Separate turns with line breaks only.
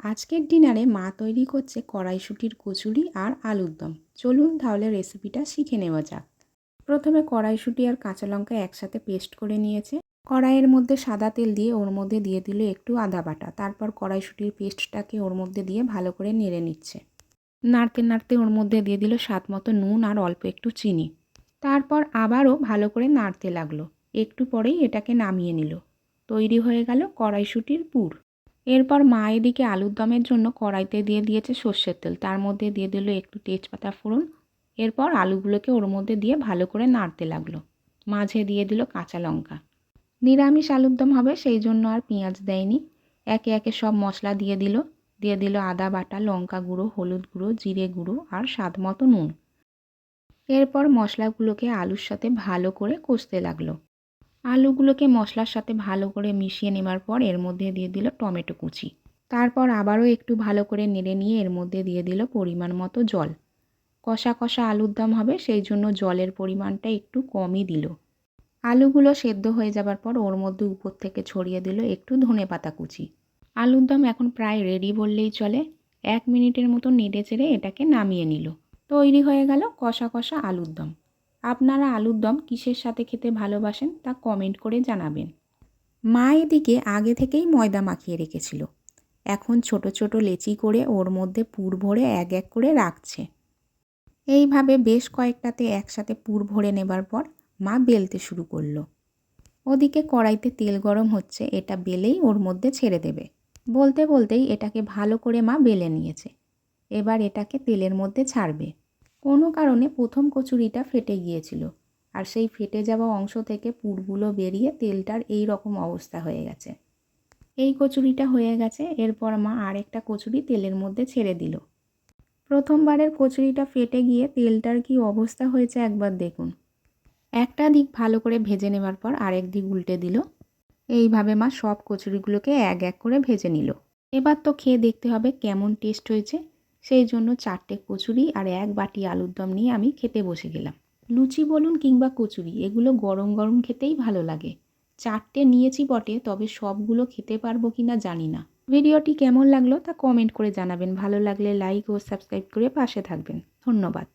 আজকের ডিনারে মা তৈরি করছে কড়াইশুঁটির কচুরি আর আলুর দম। চলুন তাহলে রেসিপিটা শিখে নেওয়া যাক। প্রথমে কড়াইশুঁটি আর কাঁচা লঙ্কা একসাথে পেস্ট করে নিয়েছে। কড়াইয়ের মধ্যে সাদা তেল দিয়ে ওর মধ্যে দিয়ে দিল একটু আদা বাটা। তারপর কড়াইশুঁটির পেস্টটাকে ওর মধ্যে দিয়ে ভালো করে নেড়ে নিচ্ছে। নাড়তে নাড়তে ওর মধ্যে দিয়ে দিল স্বাদ মতো নুন আর অল্প একটু চিনি। তারপর আবারও ভালো করে নাড়তে লাগলো। একটু পরেই এটাকে নামিয়ে নিল। তৈরি হয়ে গেল কড়াইশুঁটির পুর। এরপর মা এদিকে আলুর দমের জন্য কড়াইতে দিয়ে দিয়েছে সর্ষের তেল। তার মধ্যে দিয়ে দিল একটু তেজপাতা ফোড়ন। এরপর আলুগুলোকে ওর মধ্যে দিয়ে ভালো করে নাড়তে লাগলো। মাঝে দিয়ে দিল কাঁচা লঙ্কা। নিরামিষ আলুর দম হবে সেই জন্য আর পেঁয়াজ দেয়নি। একে একে সব মশলা দিয়ে দিল আদা বাটা, লঙ্কা গুঁড়ো, হলুদ গুঁড়ো, জিরে গুঁড়ো আর স্বাদ মতো নুন। এরপর মশলাগুলোকে আলুর সাথে ভালো করে কষতে লাগলো। আলুগুলোকে মশলার সাথে ভালো করে মিশিয়ে নেবার পর এর মধ্যে দিয়ে দিল টমেটো কুচি। তারপর আবারও একটু ভালো করে নেড়ে নিয়ে এর মধ্যে দিয়ে দিল পরিমাণ মতো জল। কষা কষা আলুর দম হবে সেই জন্য জলের পরিমাণটা একটু কমই দিল। আলুগুলো সেদ্ধ হয়ে যাবার পর ওর মধ্যে উপর থেকে ছড়িয়ে দিল একটু ধনেপাতা কুচি। আলুর দম এখন প্রায় রেডি বললেই চলে। 1 মিনিটের মতো নেড়ে চেড়ে এটাকে নামিয়ে নিল। তৈরি হয়ে গেল কষা কষা আলুর দম। আপনারা আলুর দম কিসের সাথে খেতে ভালোবাসেন তা কমেন্ট করে জানাবেন। মা এদিকে আগে থেকেই ময়দা মাখিয়ে রেখেছিল। এখন ছোট ছোট লেচি করে ওর মধ্যে পুর ভরে এক এক করে রাখছে। এইভাবে বেশ কয়েকটাতে একসাথে পুর ভরে নেবার পর মা বেলতে শুরু করলো। ওদিকে কড়াইতে তেল গরম হচ্ছে, এটা বেলেই ওর মধ্যে ছেড়ে দেবে। বলতে বলতেই এটাকে ভালো করে মা বেলে নিয়েছে। এবার এটাকে তেলের মধ্যে ছাড়বে। কোনো কারণে প্রথম কচুরিটা ফেটে গিয়েছিল, আর সেই ফেটে যাওয়া অংশ থেকে পুরগুলো বেরিয়ে তেলটার এই রকম অবস্থা হয়ে গেছে। এই কচুরিটা হয়ে গেছে। এরপর মা আরেকটা কচুরি তেলের মধ্যে ছেড়ে দিল। প্রথমবারের কচুরিটা ফেটে গিয়ে তেলটার কি অবস্থা হয়েছে একবার দেখুন। একটা দিক ভালো করে ভেজে নেবার পর আরেক দিক উল্টে দিল। এইভাবে মা সব কচুরিগুলোকে এক এক করে ভেজে নিল। এবার তো খেয়ে দেখতে হবে কেমন টেস্ট হয়েছে। সেই জন্য 4টে কচুরি আর 1 বাটি আলুর দম নিয়ে আমি খেতে বসে গেলাম। লুচি বলুন কিংবা কচুরি, এগুলো গরম গরম খেতেই ভালো লাগে। 4টে নিয়েছি বটে, তবে সবগুলো খেতে পারবো কিনা জানি না। ভিডিওটি কেমন লাগলো তা কমেন্ট করে জানাবেন। ভালো লাগলে লাইক ও সাবস্ক্রাইব করে পাশে থাকবেন। ধন্যবাদ।